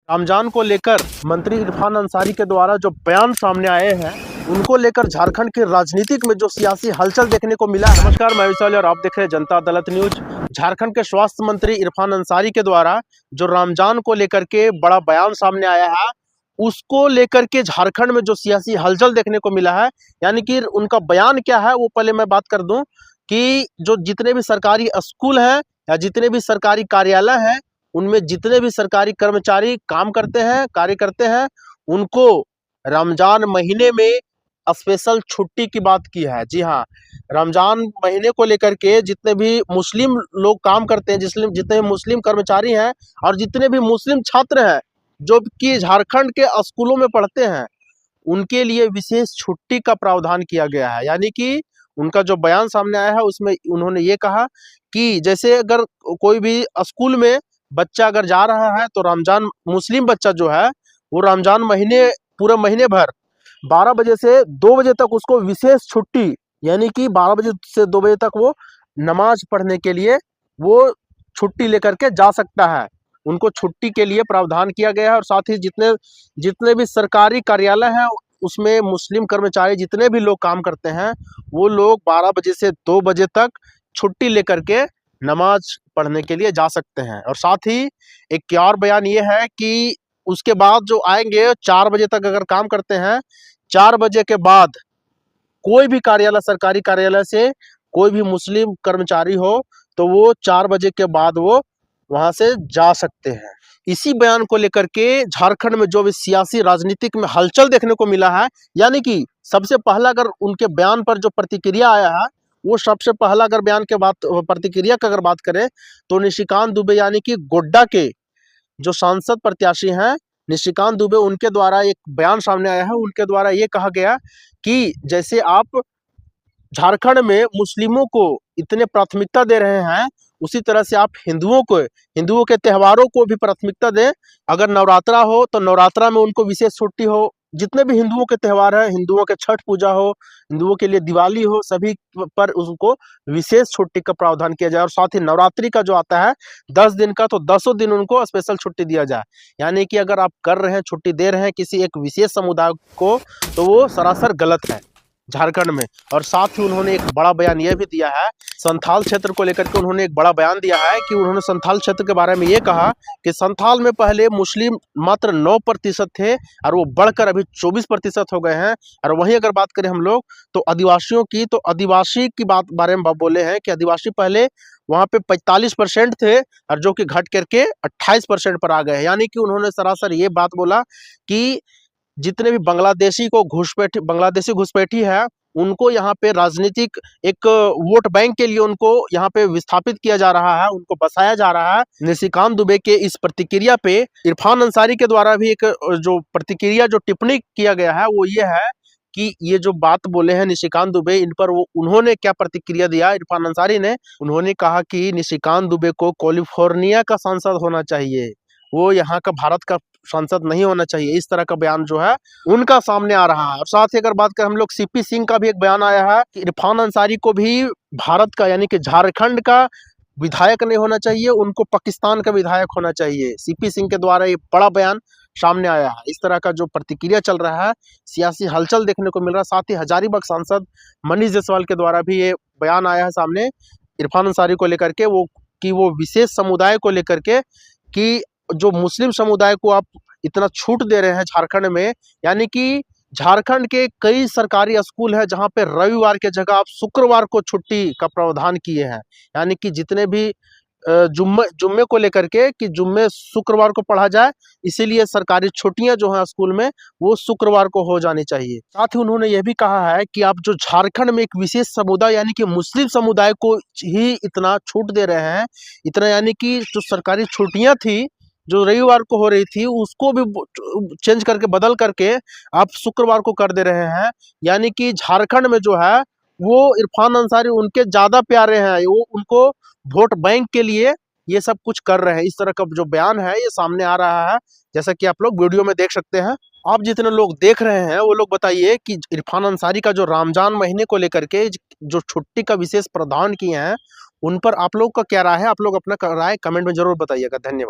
रमजान को लेकर मंत्री इरफान अंसारी के द्वारा जो बयान सामने आए हैं, उनको लेकर झारखंड के राजनीतिक में जो सियासी हलचल देखने को मिला है। नमस्कार, मैं विशाल और आप देख रहे हैं जनता अदालत न्यूज। झारखंड के स्वास्थ्य मंत्री इरफान अंसारी के द्वारा जो रमजान को लेकर के बड़ा बयान सामने आया है, उसको लेकर के झारखंड में जो सियासी हलचल देखने को मिला है, यानी कि उनका बयान क्या है वो पहले मैं बात कर दूं कि जो जितने भी सरकारी स्कूल हैं या जितने भी सरकारी कार्यालय हैं, उनमें जितने भी सरकारी कर्मचारी काम करते हैं, कार्य करते हैं, उनको रमजान महीने में स्पेशल छुट्टी की बात की है। जी हाँ, रमजान महीने को लेकर के जितने भी मुस्लिम लोग काम करते हैं, जितने भी मुस्लिम कर्मचारी हैं और जितने भी मुस्लिम छात्र हैं जो कि झारखंड के स्कूलों में पढ़ते हैं, उनके लिए विशेष छुट्टी का प्रावधान किया गया है। यानी कि उनका जो बयान सामने आया है उसमें उन्होंने ये कहा कि जैसे अगर कोई भी स्कूल में बच्चा अगर जा रहा है तो रमजान मुस्लिम बच्चा जो है वो रमजान महीने पूरे महीने भर 12 बजे से 2 बजे तक उसको विशेष छुट्टी, यानी कि 12 बजे से 2 बजे तक वो नमाज पढ़ने के लिए वो छुट्टी लेकर के जा सकता है। उनको छुट्टी के लिए प्रावधान किया गया है और साथ ही जितने जितने भी सरकारी कार्यालय हैं उसमें मुस्लिम कर्मचारी जितने भी लोग काम करते हैं, वो लोग 12 बजे से 2 बजे तक छुट्टी लेकर के नमाज पढ़ने के लिए जा सकते हैं। और साथ ही एक और बयान ये है कि उसके बाद जो आएंगे 4 बजे तक अगर काम करते हैं, 4 बजे के बाद कोई भी कार्यालय, सरकारी कार्यालय से कोई भी मुस्लिम कर्मचारी हो तो वो 4 बजे के बाद वो वहां से जा सकते हैं। इसी बयान को लेकर के झारखंड में जो भी सियासी राजनीतिक में हलचल देखने को मिला है, यानी कि सबसे पहला अगर उनके बयान पर जो प्रतिक्रिया आया है, वो सबसे पहला अगर बयान के बात प्रतिक्रिया की अगर बात करें तो निशिकांत दुबे यानी कि गोड्डा के जो सांसद प्रत्याशी हैं निशिकांत दुबे, उनके द्वारा एक बयान सामने आया है। उनके द्वारा ये कहा गया कि जैसे आप झारखंड में मुस्लिमों को इतने प्राथमिकता दे रहे हैं, उसी तरह से आप हिंदुओं के त्योहारों को भी प्राथमिकता दें। अगर नवरात्रा हो तो नवरात्रा में उनको विशेष छुट्टी हो। जितने भी हिंदुओं के त्योहार हैं, हिंदुओं के छठ पूजा हो, हिंदुओं के लिए दिवाली हो, सभी पर उनको विशेष छुट्टी का प्रावधान किया जाए। और साथ ही नवरात्रि का जो आता है 10 दिन का, तो 10 दिन उनको स्पेशल छुट्टी दिया जाए। यानी कि अगर आप कर रहे हैं, छुट्टी दे रहे हैं किसी एक विशेष समुदाय को, तो वो सरासर गलत है झारखंड में। और साथ ही उन्होंने एक बड़ा बयान यह भी दिया है, संथाल क्षेत्र को लेकर के उन्होंने एक बड़ा बयान दिया है कि उन्होंने संथाल क्षेत्र के बारे में ये कहा कि संथाल में पहले मुस्लिम मात्र 9% थे और वो बढ़कर अभी 24% हो गए हैं। और वहीं अगर बात करें हम लोग तो आदिवासियों की, तो आदिवासी की बात बारे में बोले हैं कि आदिवासी पहले वहाँ पे 45% थे और जो कि घट करके 28% पर आ गए हैं। यानी कि उन्होंने सरासर ये बात बोला कि जितने भी बांग्लादेशी घुसपैठी है, उनको यहाँ पे राजनीतिक एक वोट बैंक के लिए उनको यहाँ पे विस्थापित किया जा रहा है, उनको बसाया जा रहा है। निशिकांत दुबे के इस प्रतिक्रिया पे इरफान अंसारी के द्वारा भी एक जो प्रतिक्रिया, जो टिप्पणी किया गया है वो ये है कि ये जो बात बोले हैं निशिकांत दुबे, इन पर वो उन्होंने क्या प्रतिक्रिया दिया इरफान अंसारी ने। उन्होंने कहा कि निशिकांत दुबे को कैलिफोर्निया का सांसद होना चाहिए, वो यहाँ का भारत का सांसद नहीं होना चाहिए। इस तरह का बयान जो है उनका सामने आ रहा है। और साथ ही अगर बात करें हम लोग, सीपी सिंह का भी एक बयान आया है कि इरफान अंसारी को भी भारत का यानी कि झारखंड का विधायक नहीं होना चाहिए, उनको पाकिस्तान का विधायक होना चाहिए। सीपी सिंह के द्वारा ये बड़ा बयान सामने आया है। इस तरह का जो प्रतिक्रिया चल रहा है, सियासी हलचल देखने को मिल रहा है। साथ ही हजारीबाग सांसद मनीष जायसवाल के द्वारा भी ये बयान आया है सामने इरफान अंसारी को लेकर के, वो विशेष समुदाय को लेकर के कि जो मुस्लिम समुदाय को आप इतना छूट दे रहे हैं झारखंड में। यानी कि झारखंड के कई सरकारी स्कूल हैं जहां पे रविवार के जगह आप शुक्रवार को छुट्टी का प्रावधान किए हैं। यानी कि जितने भी जुम्मे को लेकर के कि जुम्मे शुक्रवार को पढ़ा जाए, इसीलिए सरकारी छुट्टियां जो हैं स्कूल में वो शुक्रवार को हो जानी चाहिए। साथ ही उन्होंने ये भी कहा है कि आप जो झारखंड में एक विशेष समुदाय यानी कि मुस्लिम समुदाय को ही इतना छूट दे रहे हैं, इतना यानी कि जो सरकारी छुट्टियां थी जो रविवार को हो रही थी उसको भी चेंज करके, बदल करके आप शुक्रवार को कर दे रहे हैं। यानी कि झारखंड में जो है वो इरफान अंसारी उनके ज्यादा प्यारे हैं, वो उनको वोट बैंक के लिए ये सब कुछ कर रहे हैं। इस तरह का जो बयान है ये सामने आ रहा है, जैसा कि आप लोग वीडियो में देख सकते हैं। आप जितने लोग देख रहे हैं वो लोग बताइए कि इरफान अंसारी का जो रमजान महीने को लेकर के जो छुट्टी का विशेष प्रावधान किए हैं, उन पर आप लोग का क्या राय है? आप लोग अपना राय कमेंट में जरूर बताइएगा। धन्यवाद।